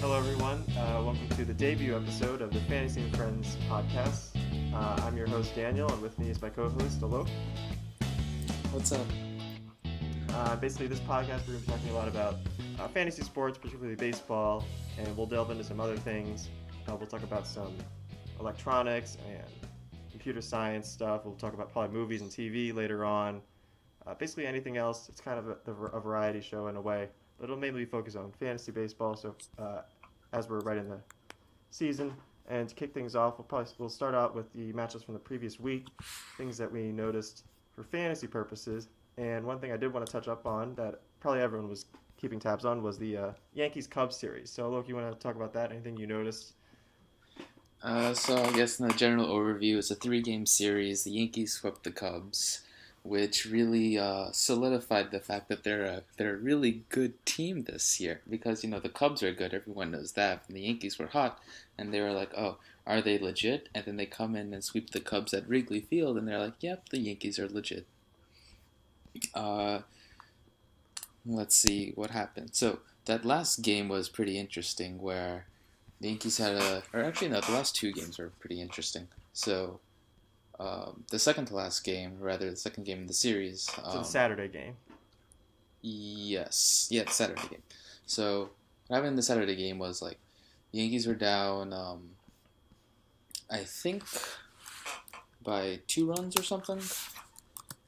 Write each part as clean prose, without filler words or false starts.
Hello, everyone. Welcome to the debut episode of the Fantasy and Friends podcast. I'm your host, Daniel, and with me is my co-host, Alok. What's up? Basically, this podcast, we're going to be talking a lot about fantasy sports, particularly baseball, and we'll delve into some other things. We'll talk about some electronics and computer science stuff. We'll talk about probably movies and TV later on. Basically, anything else. It's kind of a variety show in a way, but it'll mainly focus on fantasy baseball. So, as we're right in the season, and to kick things off, we'll start out with the matchups from the previous week, things that we noticed for fantasy purposes. And one thing I did want to touch up on that probably everyone was keeping tabs on was the Yankees-Cubs series. So, Loki, you want to talk about that? Anything you noticed? So I guess in the general overview, it's a 3-game series. The Yankees swept the Cubs, which really solidified the fact that they're a really good team this year. Because the Cubs are good, everyone knows that. And the Yankees were hot, and they were like, "Oh, are they legit?" And then they come in and sweep the Cubs at Wrigley Field, and they're like, "Yep, the Yankees are legit." Let's see what happened. So that last game was pretty interesting, where the Yankees had the last 2 games were pretty interesting. So the second to last game, rather the second game in the series. So the Saturday game. Yes, the Saturday game. So what happened in the Saturday game was the Yankees were down, I think by 2 runs or something.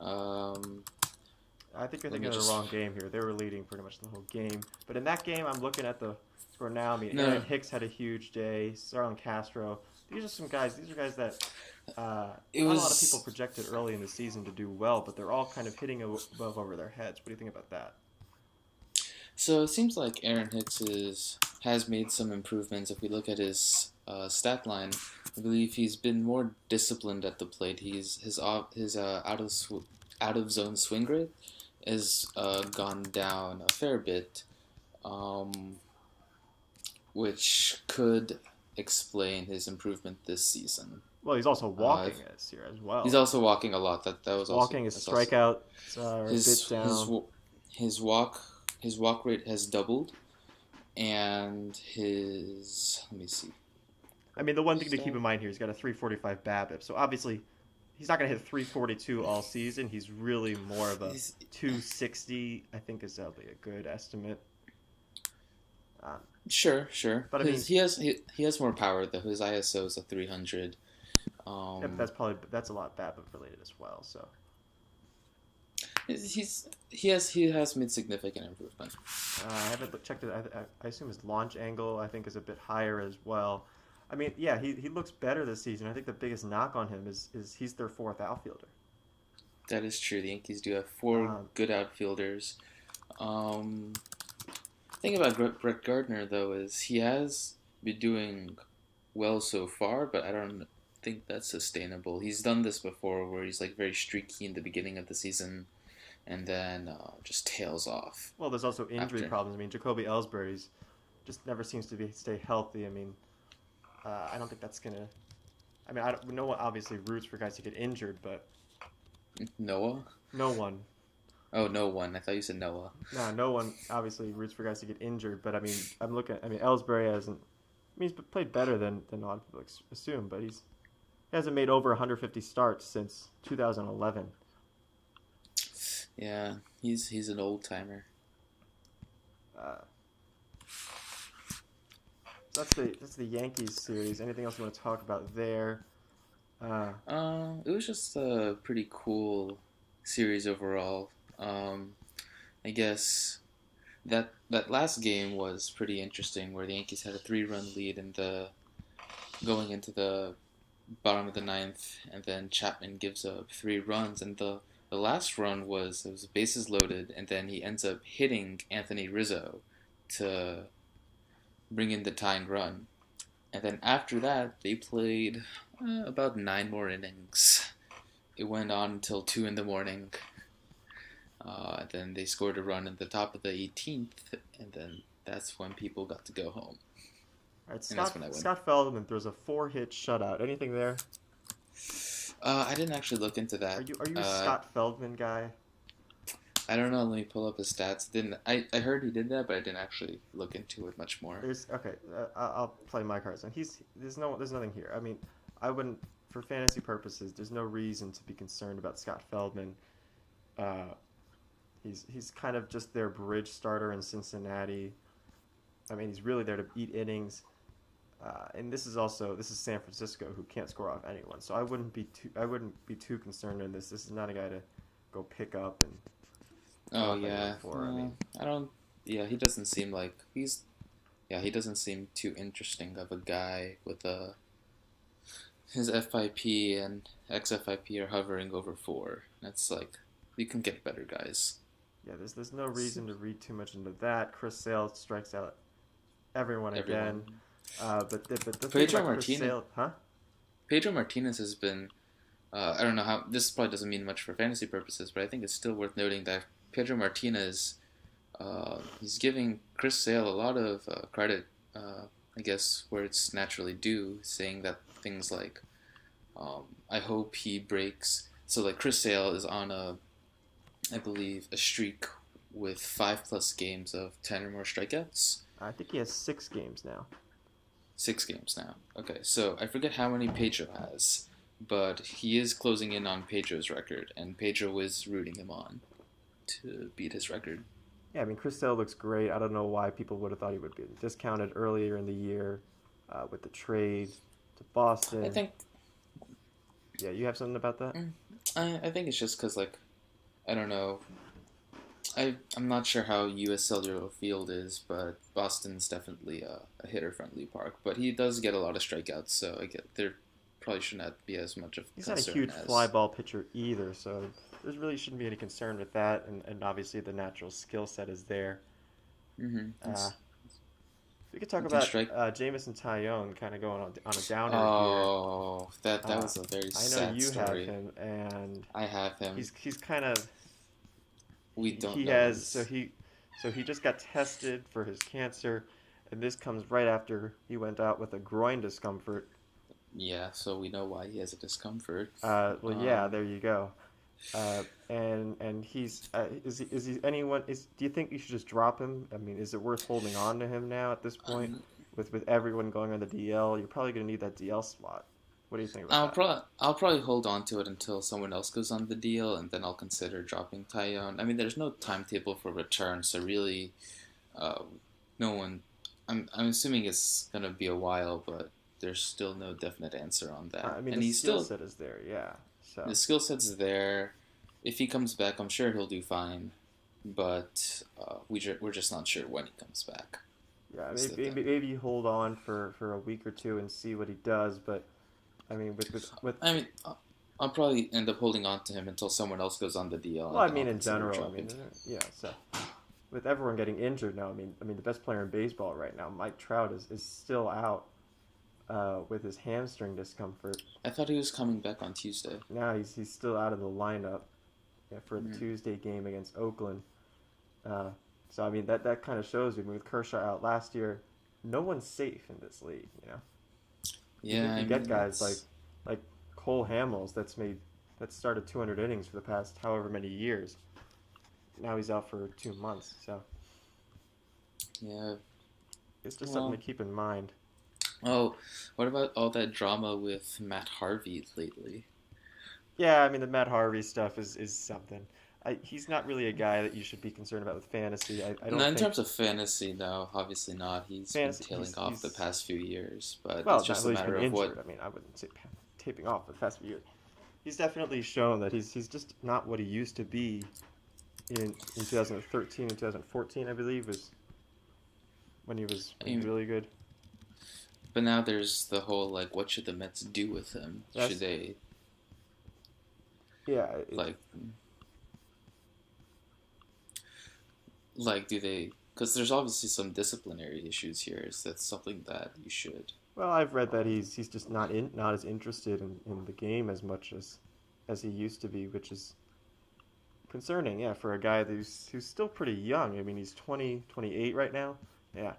I think you're thinking of the wrong game here. They were leading pretty much the whole game. But in that game, I'm looking at the score now. I mean, Aaron Hicks had a huge day. Starlin Castro. These are guys that not a lot of people projected early in the season to do well, but they're all kind of hitting above over their heads. What do you think about that? So it seems like Aaron Hicks has made some improvements. If we look at his stat line, I believe he's been more disciplined at the plate. His out of zone swing rate has gone down a fair bit, which could explain his improvement this season. Well, he's also walking this year as well. He's also walking a lot. That was walking. His strikeout are a bit down. His walk rate has doubled, and let me see. I mean, the one thing to keep in mind here, he's got a 345 BABIP, so obviously he's not going to hit 342 all season. He's really more of a 260, I think is probably a good estimate. Sure. But I mean, he has more power though. His ISO is a 300. Yeah, but that's a lot BABIP related as well. So he has made significant improvement. I haven't checked it. I assume his launch angle I think is a bit higher as well. I mean, yeah, he looks better this season. I think the biggest knock on him is he's their 4th outfielder. That is true. The Yankees do have 4 good outfielders. The thing about Brett Gardner, though, is he has been doing well so far, but I don't think that's sustainable. He's done this before where he's very streaky in the beginning of the season and then just tails off. Well, there's also injury problems. I mean, Jacoby Ellsbury's just never seems to stay healthy. I mean, I don't think that's going to... I mean, no one obviously roots for guys to get injured, but... Noah? No one. Oh, no one. I thought you said Noah. No one obviously roots for guys to get injured, but I mean, Ellsbury hasn't... I mean, he's played better than a lot of people assume, but he hasn't made over 150 starts since 2011. Yeah, he's an old-timer. That's the Yankees series. Anything else you want to talk about there? It was just a pretty cool series overall. I guess that last game was pretty interesting, where the Yankees had a 3-run lead going into the bottom of the 9th, and then Chapman gives up 3 runs, and the last run was bases loaded, and then he ends up hitting Anthony Rizzo to bring in the tying run. And then after that, they played about 9 more innings. It went on until 2 in the morning. Then they scored a run at the top of the 18th, and then that's when people got to go home. All right, Scott Feldman throws a 4-hit shutout. Anything there? I didn't actually look into that. Are you a Scott Feldman guy? I don't know. Let me pull up his stats. Didn't I heard he did that, but I didn't actually look into it much more. There's okay. I'll play my cards. And there's nothing here. I mean, I wouldn't for fantasy purposes. There's no reason to be concerned about Scott Feldman. Uh, he's kind of just their bridge starter in Cincinnati. I mean, he's really there to eat innings. And this is San Francisco, who can't score off anyone. So I wouldn't be too concerned in this. This is not a guy to go pick up and. Oh yeah. I mean, I don't. Yeah, he doesn't seem like he's. Yeah, he doesn't seem too interesting of a guy with a. His FIP and XFIP are hovering over 4. That's like you can get better guys. Yeah, there's no reason to read too much into that. Chris Sale strikes out everyone. Again. But the Pedro thing about Chris Martinez, Sale, huh? Pedro Martinez has been. I don't know how this probably doesn't mean much for fantasy purposes, but I think it's still worth noting that Pedro Martinez, he's giving Chris Sale a lot of credit. I guess where it's naturally due, saying that things like, I hope he breaks. So like Chris Sale is on I believe, a streak with 5+ games of 10 or more strikeouts. I think he has 6 games now. 6 games now. Okay, so I forget how many Pedro has, but he is closing in on Pedro's record, and Pedro is rooting him on to beat his record. Yeah, I mean, Chris Sale looks great. I don't know why people would have thought he would be discounted earlier in the year with the trade to Boston. I think. Yeah, you have something about that? I think it's just because, like, I don't know. I'm not sure how U.S. Cellular Field is, but Boston's definitely a hitter-friendly park. But he does get a lot of strikeouts, so I get there probably should not be as much of He's concern. not a huge fly ball pitcher either, so there really shouldn't be any concern with that. And obviously the natural skill set is there. Mm-hmm. We could talk about Jamison Tyone kind of going on a downer here. Oh, that was a very sad I know you story. have him, and I have him. He's kind of. We don't. He know has this. so he just got tested for his cancer, and this comes right after he went out with a groin discomfort. Yeah, so we know why he has a discomfort. Well, yeah, there you go. And he's is he anyone? Do you think you should just drop him? I mean, is it worth holding on to him now at this point? With everyone going on the DL, you're probably going to need that DL spot. What do you think about that? I'll probably hold on to it until someone else goes on the deal, and then I'll consider dropping Tyone. I mean, there's no timetable for return, so really, no one. I'm assuming it's gonna be a while, but there's still no definite answer on that. I mean, and the skill set is there, yeah. So the skill set's there. If he comes back, I'm sure he'll do fine, but we're just not sure when he comes back. Yeah, maybe hold on for a week or two and see what he does, but. I mean, I mean, I'll probably end up holding on to him until someone else goes on the DL. Well, I mean, in general, I mean, yeah. So, with everyone getting injured now, I mean, the best player in baseball right now, Mike Trout, is still out with his hamstring discomfort. I thought he was coming back on Tuesday. No, he's still out of the lineup for the Tuesday game against Oakland. So I mean, that kind of shows you. I mean, with Kershaw out last year, no one's safe in this league, you know. Yeah, you get guys like Cole Hamels that started 200 innings for the past however many years. Now he's out for 2 months, so yeah, it's just something to keep in mind. Oh, what about all that drama with Matt Harvey lately? Yeah, I mean the Matt Harvey stuff is something. He's not really a guy that you should be concerned about with fantasy. I don't. In terms of fantasy, no, obviously not. He's been tailing off the past few years, but it's just a matter of what. I mean, I wouldn't say taping off the past few years. He's definitely shown that he's just not what he used to be in 2013 and 2014, I believe, was when he was really good. But now there's the whole like, what should the Mets do with him? Should they? Yeah. Like, do they? Because there's obviously some disciplinary issues here. Is that something that you should? Well, I've read that he's just not as interested in the game as much as he used to be, which is concerning. Yeah, for a guy who's still pretty young. I mean, he's 28 right now. Yeah.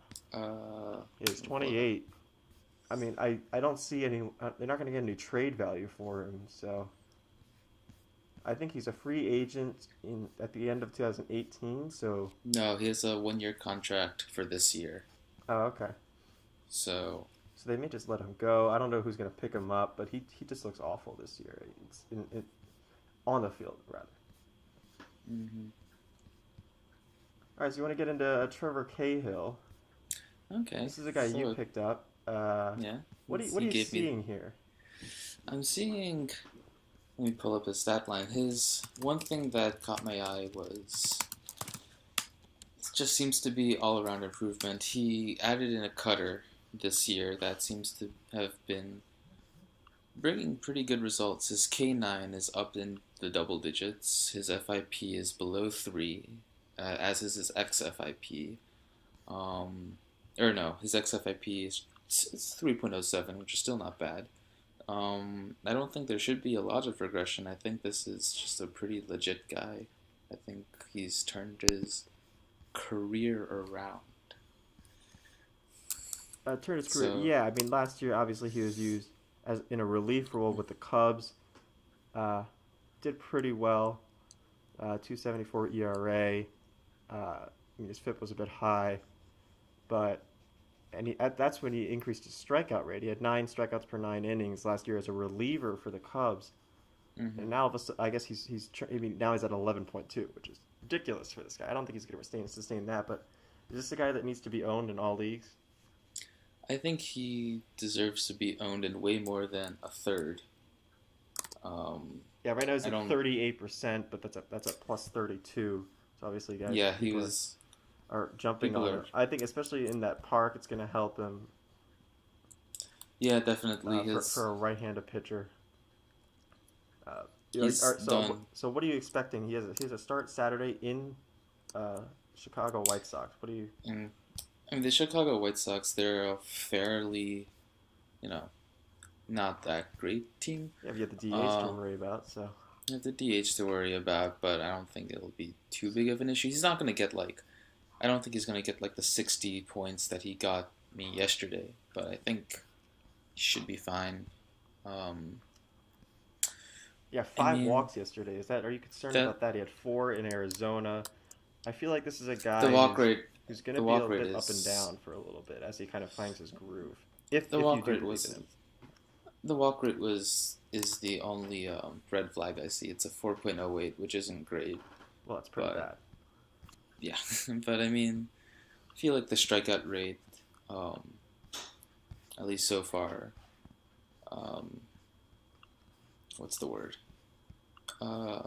He's 28. I mean, I don't see any. They're not going to get any trade value for him. So, I think he's a free agent in at the end of 2018. So, No, he has a 1 year contract for this year. oh, okay. So, So they may just let him go. I don't know who's going to pick him up, but he just looks awful this year. It's on the field rather. hmm All right, so you want to get into Trevor Cahill? okay. This is a guy you So, picked up. yeah, What he are you gave me. seeing here? I'm seeing. Let me pull up his stat line. His one thing that caught my eye was it just seems to be all around improvement. He added in a cutter this year that seems to have been bringing pretty good results. His K9 is up in the double digits. His FIP is below 3, as is his XFIP. Or no, his XFIP is it's 3.07, which is still not bad. I don't think there should be a lot of regression. I think this is just a pretty legit guy. I think he's turned his career around. Turned his career. So, Yeah, I mean, last year obviously he was used as in a relief role with the Cubs. Uh, did pretty well. 2.74 ERA. I mean, his FIP was a bit high, but that's when he increased his strikeout rate. He had 9 strikeouts per 9 innings last year as a reliever for the Cubs, and hmm now I guess I mean, now he's at 11.2, which is ridiculous for this guy. I don't think he's going to sustain that. But is this a guy that needs to be owned in all leagues? I think he deserves to be owned in way more than a third. Yeah, right now he's I at don't. 38%, but that's a plus 32. So obviously, guys, Yeah, he people was. are jumping People on are. him. I think especially in that park, it's going to help him Yeah, definitely. for a right-handed pitcher. Uh, He's done. so what are you expecting? He has a start Saturday in uh, Chicago White Sox. What do you? And I mean, the Chicago White Sox, they're a fairly, you know, not that great team. Yeah, you have the DH to Uh, worry about. So you have the DH to worry about, but I don't think it'll be too big of an issue. He's not going to get like, I don't think he's going to get like the 60 points that he got me yesterday, but I think he should be fine. Um, yeah, I five mean, walks yesterday. Are you concerned that about that? He had 4 in Arizona. I feel like this is a the guy walk rate, who's going to the be a walk rate bit up and is down for a little bit as he kind of finds his groove. the If you walk do rate believe in was him. the walk rate was is the only red flag I see. It's a 4.08, which isn't great, Well, it's pretty but bad. yeah. But I mean, I feel like the strikeout rate, um, at least so far, um, what's the word? Uh,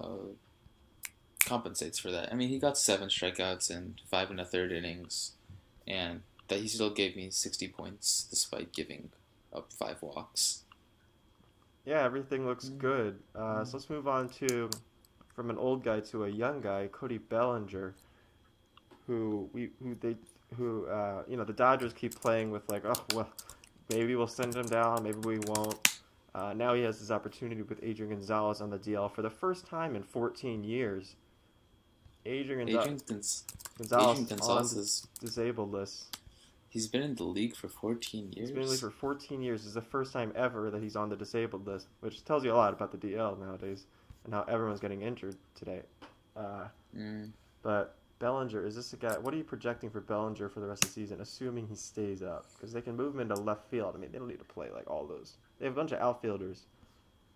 Compensates for that. I mean, he got 7 strikeouts in 5 1/3 innings, and that he still gave me 60 points despite giving up 5 walks. Yeah, everything looks good. So let's move on to from an old guy to a young guy, Cody Bellinger, who the Dodgers keep playing with like, oh well, maybe we'll send him down, maybe we won't. Now he has his opportunity with Adrian Gonzalez on the DL for the first time in 14 years. Adrian Gonza- Adrian, Gonz- Gonzalez Adrian is on Gonzalez the is disabled list. he's been in the league for 14 He's been in the league years. for 14 years. This is the first time ever that he's on the disabled list, which tells you a lot about the DL nowadays and how everyone's getting injured today. Uh, Mm. but Bellinger, is this a guy? What are you projecting for Bellinger for the rest of the season, assuming he stays up? Because they can move him into left field. I mean, they don't need to play like all those. They have a bunch of outfielders,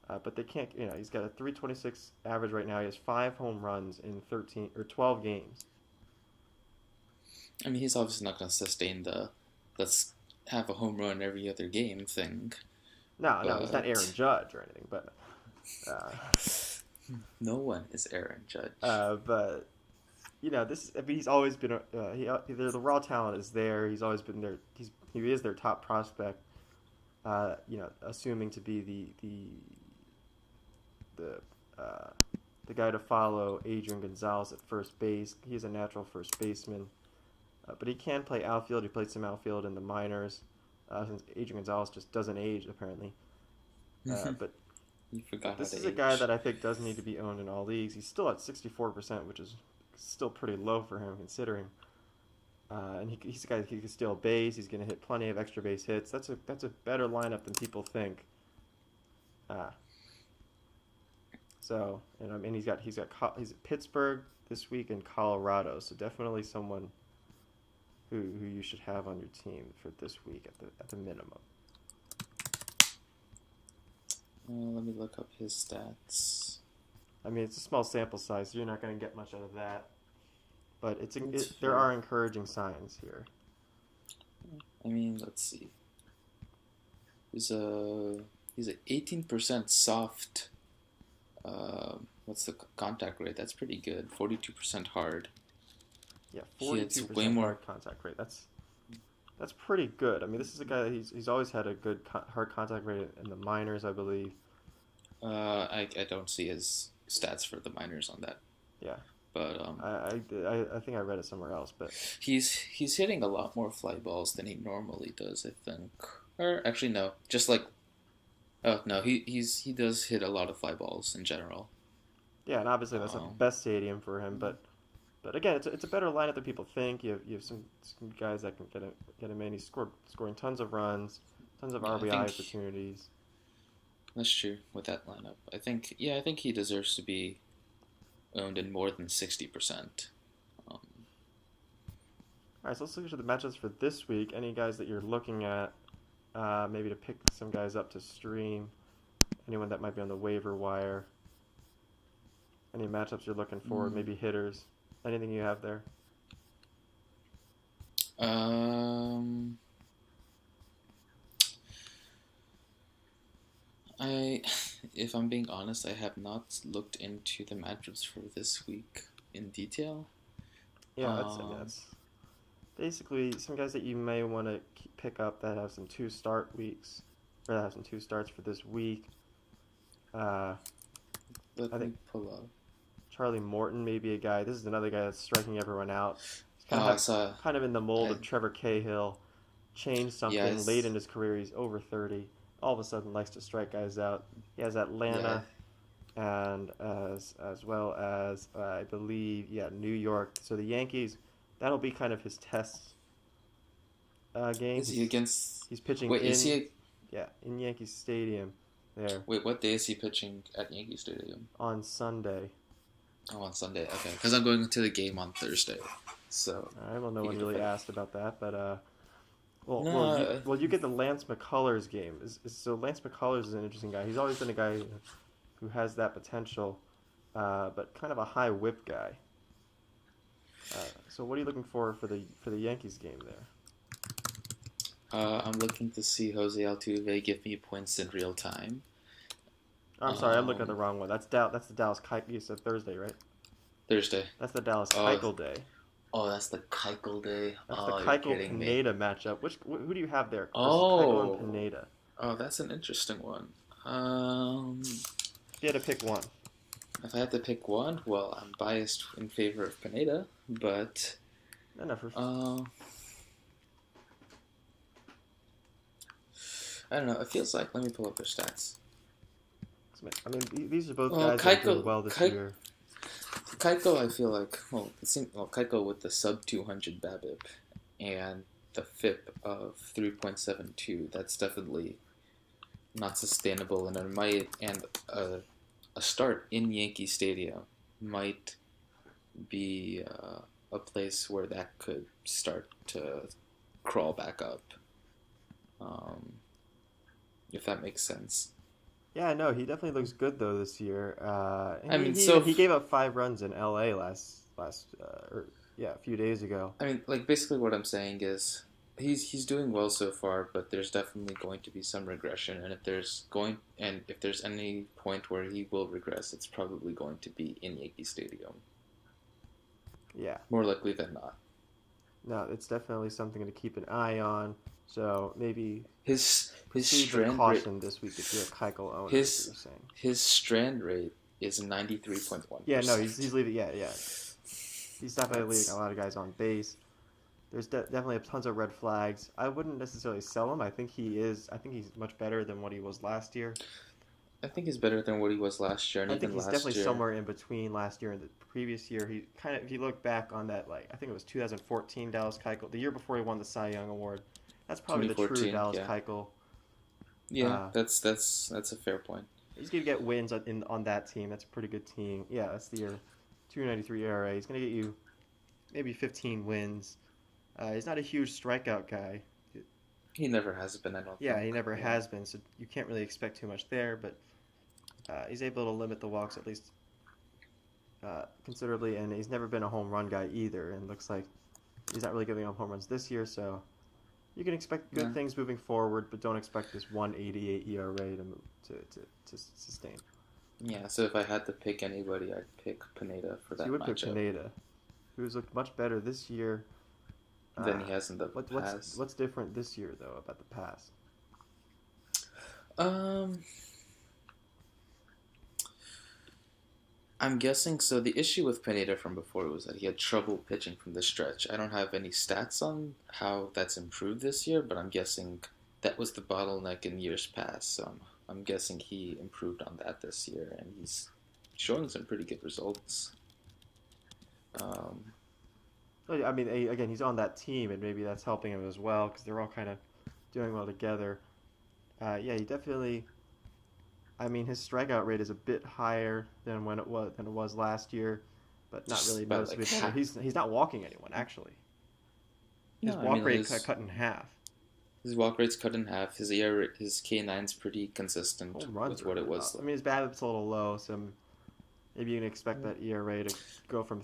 but they can't. He's got a 3.26 average right now. He has 5 home runs in 13 or 12 games. I mean, he's obviously not going to sustain the let's have a home run every other game thing, No, he's not Aaron but Judge or anything, but. Uh, no one is Aaron Judge. but this. I mean, he's always been. The raw talent is there. He's always been there. He is their top prospect. Assuming to be the guy to follow Adrian Gonzalez at first base. He's a natural first baseman, but he can play outfield. He played some outfield in the minors. Since Adrian Gonzalez just doesn't age apparently. But You forgot this how is to a guy age. that I think does need to be owned in all leagues. He's still at 64%, which is still pretty low for him considering. And he's a guy that he can steal base. He's going to hit plenty of extra base hits. That's a better lineup than people think. So, and I mean, he's at Pittsburgh this week and Colorado. So definitely someone who you should have on your team for this week at the minimum. Let me look up his stats. I mean, it's a small sample size, so you're not going to get much out of that. But there are encouraging signs here. I mean, let's see. He's a 18% soft. What's the contact rate? That's pretty good. 42% hard. Yeah, 42% hard contact rate. That's pretty good. I mean, this is a guy that he's always had a good hard contact rate in the minors, I believe. I don't see his stats for the minors on that. Yeah. But I think I read it somewhere else, but he's hitting a lot more fly balls than he normally does, I think. Or actually, no, just like, oh no, he does hit a lot of fly balls in general. Yeah, and obviously that's not the best stadium for him, but again, it's a better lineup than people think. You have some guys that can get him in. He's scoring tons of runs, tons of RBI opportunities. That's true with that lineup. I think he deserves to be owned in more than 60%. All right, so let's look at the matchups for this week. Any guys that you're looking at, maybe to pick some guys up to stream. Anyone that might be on the waiver wire. Any matchups you're looking for, maybe hitters. Anything you have there? If I'm being honest, I have not looked into the matchups for this week in detail. Yeah, that's basically some guys that you may want to pick up that have some 2-start weeks, or that have some 2 starts for this week. I think pull up. Charlie Morton may be a guy. This is another guy that's striking everyone out. He's kind of in the mold of Trevor Cahill. Changed something late in his career. He's over 30. All of a sudden likes to strike guys out. He has Atlanta and as well as I believe New York. So the Yankees, that'll be kind of his test game. Is he against? He's pitching. In Yankee Stadium. There. Wait, what day is he pitching at Yankee Stadium? On Sunday. Oh, on Sunday. Okay, because I'm going to the game on Thursday. So. All right. Well, no one really asked about that, but you get the Lance McCullers game. So Lance McCullers is an interesting guy. He's always been a guy who has that potential, but kind of a high whip guy. So what are you looking for the Yankees game there? I'm looking to see Jose Altuve give me points in real time. I'm sorry, I'm looking at the wrong one. That's the Dallas Keuchel. You said Thursday, right? Thursday. That's the Dallas Keuchel day. Oh, that's the Cahill day. That's the Keuchel-Pineda matchup. Who do you have there? Keuchel and Pineda. Oh, that's an interesting one. If you had to pick one. If I had to pick one, well, I'm biased in favor of Pineda, but I don't know. It feels like. Let me pull up their stats. I mean, these are both guys that are doing well this year. Keuchel, I feel like, Keuchel with the sub 200 BABIP and the FIP of 3.72, that's definitely not sustainable, and a start in Yankee Stadium might be a place where that could start to crawl back up, if that makes sense. Yeah, no, he definitely looks good though this year. He gave up 5 runs in LA a few days ago. I mean, like basically what I'm saying is he's doing well so far, but there's definitely going to be some regression, and if there's any point where he will regress, it's probably going to be in Yankee Stadium. Yeah, more likely than not. No, it's definitely something to keep an eye on. So maybe his strand caution rate this week if you're a Keuchel owner. His strand rate is 93.1%. Yeah, no, he's leaving. Yeah. He's definitely leaving a lot of guys on base. There's definitely tons of red flags. I wouldn't necessarily sell him. I think he's much better than what he was last year. I think he's better than what he was last year. And I think he's definitely somewhere in between last year and the previous year. He kind of, if you look back on that, like I think it was 2014 Dallas Keuchel, the year before he won the Cy Young Award. That's probably the true Dallas Keuchel. Yeah, that's a fair point. He's going to get wins on that team. That's a pretty good team. Yeah, that's the year 2.93 ERA. He's going to get you maybe 15 wins. He's not a huge strikeout guy. He never has been, I don't Yeah, think. he never has been, so you can't really expect too much there, but he's able to limit the walks at least considerably, and he's never been a home run guy either, and looks like he's not really giving up home runs this year, so you can expect good things moving forward, but don't expect this 1.88 ERA to sustain. Yeah, so if I had to pick anybody, I'd pick Pineda for that so you would matchup. Pick Pineda, who's looked much better this year than he has in the past. What's different this year, though, about the past? I'm guessing, so the issue with Pineda from before was that he had trouble pitching from the stretch. I don't have any stats on how that's improved this year, but I'm guessing that was the bottleneck in years past. So I'm guessing he improved on that this year, and he's showing some pretty good results. I mean, again, he's on that team, and maybe that's helping him as well, because they're all kind of doing well together. Yeah, he definitely... I mean, his strikeout rate is a bit higher than it was last year, but not really noticeably. Like he's not walking anyone, actually. His walk rate cut in half. His walk rate's cut in half. His K9's pretty consistent with what it was. I mean, his BABIP's a little low, so maybe you can expect that ERA to go from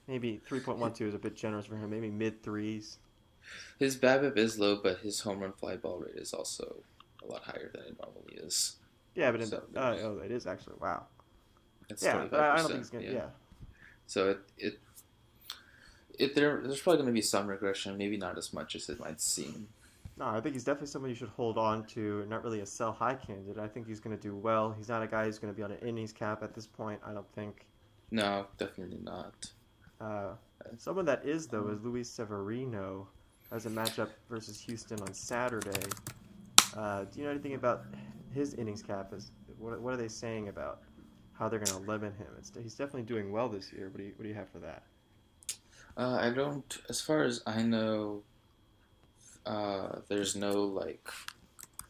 maybe 3.12 is a bit generous for him. Maybe mid threes. His BABIP is low, but his home run fly ball rate is also a lot higher than it normally is. Yeah, but it is actually, wow. It's yeah, but I don't think it's gonna. Yeah. So there's probably going to be some regression, maybe not as much as it might seem. No, I think he's definitely someone you should hold on to. Not really a sell high candidate. I think he's going to do well. He's not a guy who's going to be on an innings cap at this point. I don't think. No, definitely not. Someone that is though is Luis Severino as a matchup versus Houston on Saturday. Do you know anything about his innings cap? What are they saying about how they're going to limit him? He's definitely doing well this year. What do you have for that? I don't. As far as I know, there's no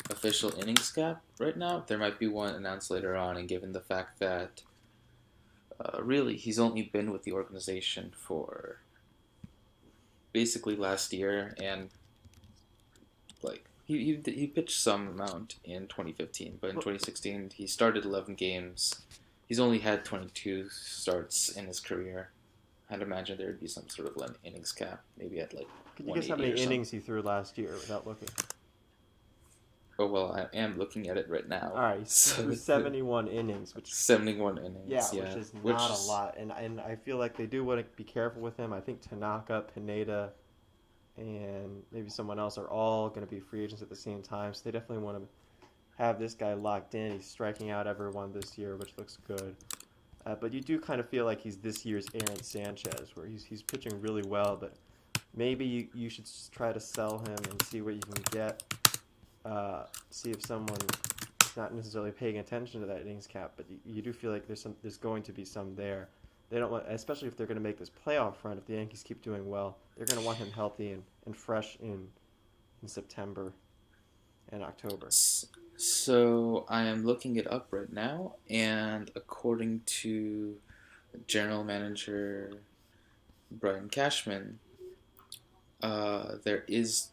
official innings cap right now. There might be one announced later on, and given the fact that really he's only been with the organization for basically last year, and he pitched some amount in 2015, but in 2016 he started 11 games. He's only had 22 starts in his career. I'd imagine there would be some sort of innings cap, maybe at Can you guess how many innings he threw last year without looking? Oh, well, I am looking at it right now. All right, so 71 innings. 71 innings, yeah. Which is not a lot, and I feel like they do want to be careful with him. I think Tanaka, Pineda, and maybe someone else are all going to be free agents at the same time, so they definitely want to have this guy locked in. He's striking out everyone this year, which looks good. But you do kind of feel like he's this year's Aaron Sanchez, where he's pitching really well, but maybe you should try to sell him and see what you can get. See if someone is not necessarily paying attention to that innings cap, but you do feel like there's going to be some there. They don't want, especially if they're going to make this playoff run. If the Yankees keep doing well, they're going to want him healthy and fresh in September and October. So I am looking it up right now, and according to General Manager Brian Cashman, there is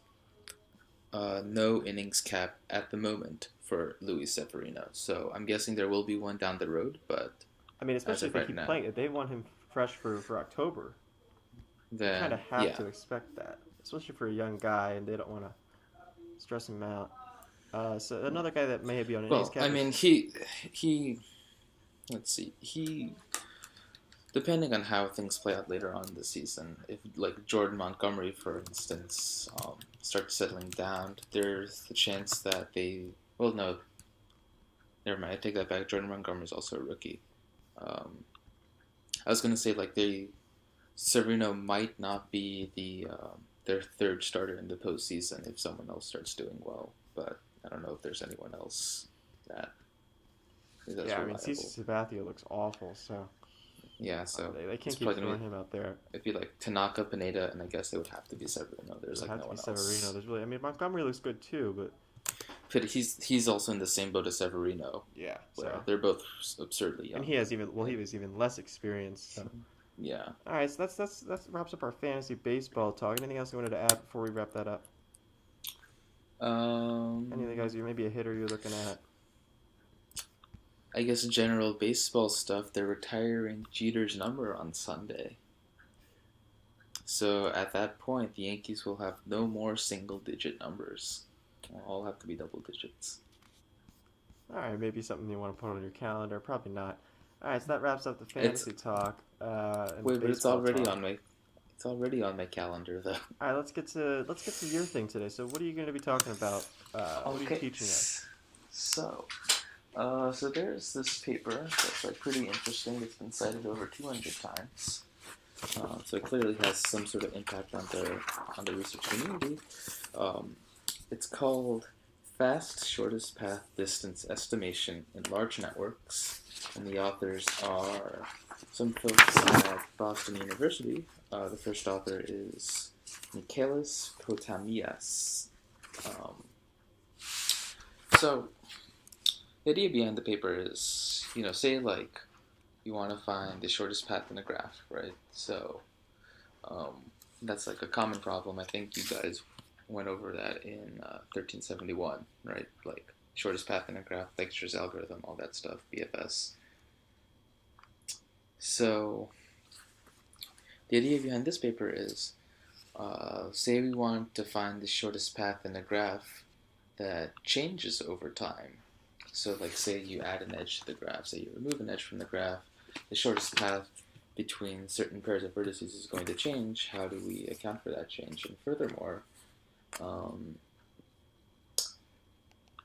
no innings cap at the moment for Luis Severino. So I'm guessing there will be one down the road, but I mean, especially if they keep playing, if they want him fresh for October, then you kind of have to expect that, especially for a young guy, and they don't want to stress him out. So another guy that may be on an innings cap. I mean, let's see, depending on how things play out later on this season, if Jordan Montgomery, for instance, starts settling down, there's the chance that no, never mind, I take that back. Jordan Montgomery is also a rookie. I was going to say, Severino might not be their third starter in the postseason if someone else starts doing well, but I don't know if there's anyone else that's reliable. I mean, CeCe Sabathia looks awful, so... Yeah, so... They can't keep throwing him out there. It'd be Tanaka, Pineda, and I guess it would have to be Severino. There's no one else. Severino. There's really... I mean, Montgomery looks good, too, but... But he's also in the same boat as Severino. Yeah, where so they're both absurdly young. and he was even less experienced. So. Yeah. All right, so that wraps up our fantasy baseball talk. Anything else you wanted to add before we wrap that up? Any of the guys maybe a hitter you're looking at? I guess general baseball stuff. They're retiring Jeter's number on Sunday. So at that point, the Yankees will have no more single-digit numbers. They'll all have to be double digits. All right, maybe something you want to put on your calendar. Probably not. All right, so that wraps up the fantasy talk. Wait, but it's already on my. It's already on my calendar, though. All right, let's get to your thing today. So, what are you going to be talking about? What are you teaching us? So there's this paper that's like pretty interesting. It's been cited over 200 times. So it clearly has some sort of impact on the research community. It's called Fast Shortest Path Distance Estimation in Large Networks, and the authors are some folks at Boston University. The first author is Michaelis Potamias. So the idea behind the paper is, say like you want to find the shortest path in a graph, right? So that's like a common problem. I think you guys went over that in 1371, right? Like shortest path in a graph, Dijkstra's algorithm, all that stuff, BFS. So the idea behind this paper is, say we want to find the shortest path in a graph that changes over time. So like say you add an edge to the graph, say you remove an edge from the graph, the shortest path between certain pairs of vertices is going to change. How do we account for that change? And furthermore,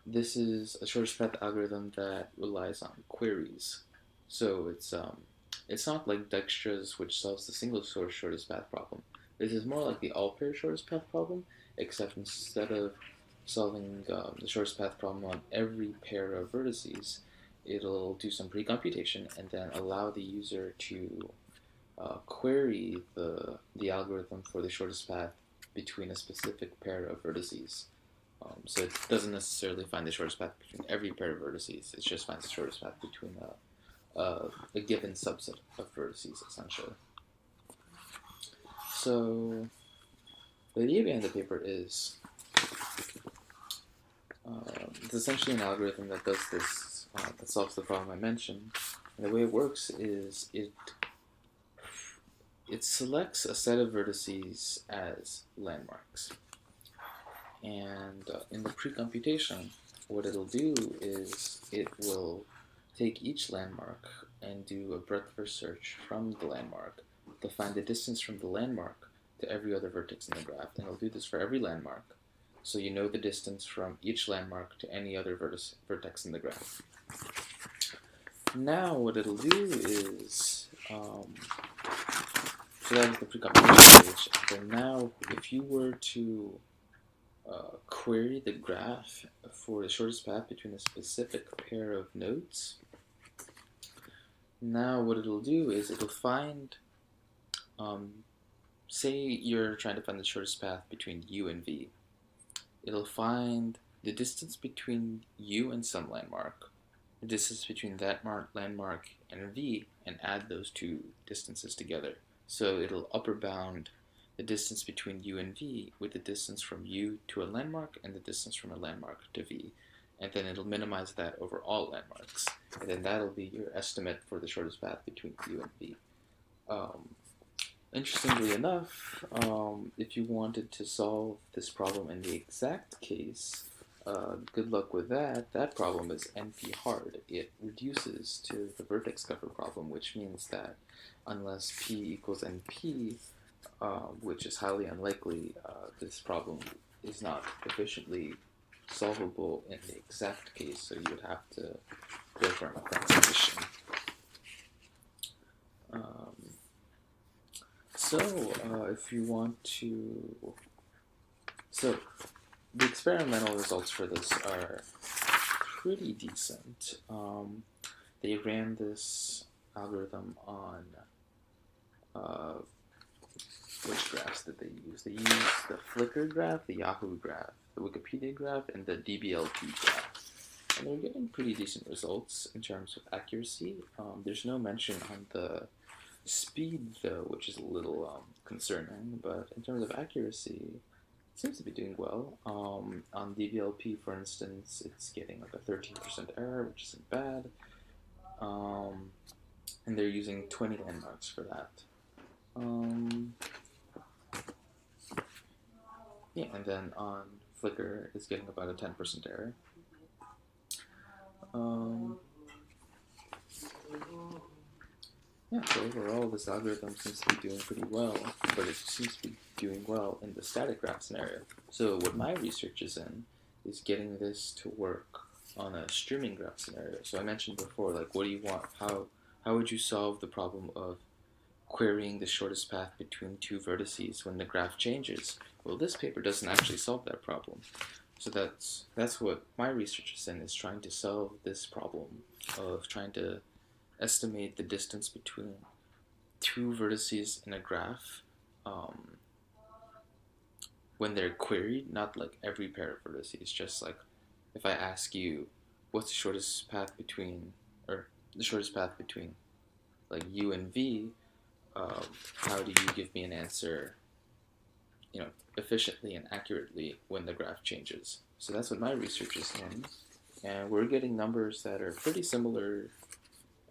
this is a shortest path algorithm that relies on queries. So it's not like Dijkstra's, which solves the single source shortest path problem. This is more like the all-pair shortest path problem, except instead of solving the shortest path problem on every pair of vertices, it'll do some pre-computation and then allow the user to query the algorithm for the shortest path between a specific pair of vertices. So it doesn't necessarily find the shortest path between every pair of vertices, it just finds the shortest path between a given subset of vertices, essentially. So the idea behind the paper is it's essentially an algorithm that does this, that solves the problem I mentioned. And the way it works is it selects a set of vertices as landmarks. And in the pre-computation, what it'll do is it will take each landmark and do a breadth-first search from the landmark to find the distance from the landmark to every other vertex in the graph. And it'll do this for every landmark, so you know the distance from each landmark to any other vertex in the graph. Now what it'll do is, so that was the pre-computation stage. And now if you were to query the graph for the shortest path between a specific pair of nodes, now what it'll do is it'll find, say you're trying to find the shortest path between U and V. It'll find the distance between U and some landmark, the distance between that landmark and V, and add those two distances together. So it'll upper bound the distance between U and V with the distance from U to a landmark and the distance from a landmark to V. And then it'll minimize that over all landmarks. And then that'll be your estimate for the shortest path between U and V. Interestingly enough, if you wanted to solve this problem in the exact case, good luck with that. That problem is NP hard. It reduces to the vertex cover problem, which means that unless P equals NP, which is highly unlikely, this problem is not efficiently solvable in the exact case, so you would have to go for an approximation. If you want to... So, the experimental results for this are pretty decent. They ran this algorithm on which graphs did they use? They used the Flickr graph, the Yahoo graph, the Wikipedia graph, and the DBLP graph. And they're getting pretty decent results in terms of accuracy. There's no mention on the speed, though, which is a little concerning. But in terms of accuracy, it seems to be doing well. On DBLP, for instance, it's getting like a 13% error, which isn't bad. And they're using 20 landmarks for that. Yeah, and then on Flickr, it's getting about a 10% error. Yeah, so overall, this algorithm seems to be doing pretty well, but it seems to be doing well in the static graph scenario. So what my research is in is getting this to work on a streaming graph scenario. So I mentioned before, like, what do you want? How would you solve the problem of querying the shortest path between two vertices when the graph changes? Well, this paper doesn't actually solve that problem. So that's what my research is in, is trying to solve this problem of trying to estimate the distance between two vertices in a graph when they're queried, not like every pair of vertices, just like if I ask you what's the shortest path between, or the shortest path between like U and V, how do you give me an answer, efficiently and accurately when the graph changes? So that's what my research is in, and we're getting numbers that are pretty similar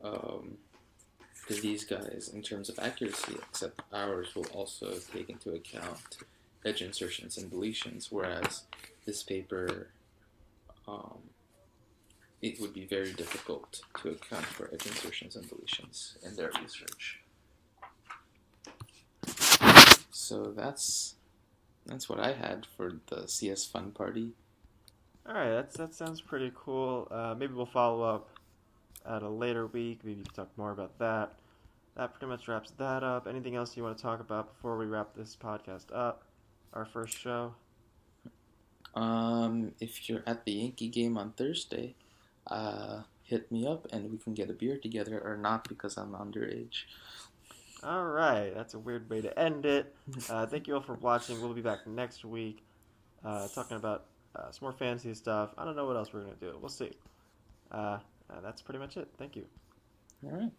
to these guys in terms of accuracy, except ours will also take into account edge insertions and deletions, whereas this paper, it would be very difficult to account for edge insertions and deletions in their research. So that's what I had for the CS Fun Party. All right, that sounds pretty cool. Maybe we'll follow up at a later week. Maybe you can talk more about that. That pretty much wraps that up. Anything else you want to talk about before we wrap this podcast up? Our first show. If you're at the Yankee game on Thursday, hit me up and we can get a beer together, or not because I'm underage. All right, that's a weird way to end it. Thank you all for watching. We'll be back next week talking about some more fantasy stuff. I don't know what else we're going to do. We'll see. That's pretty much it. Thank you. All right.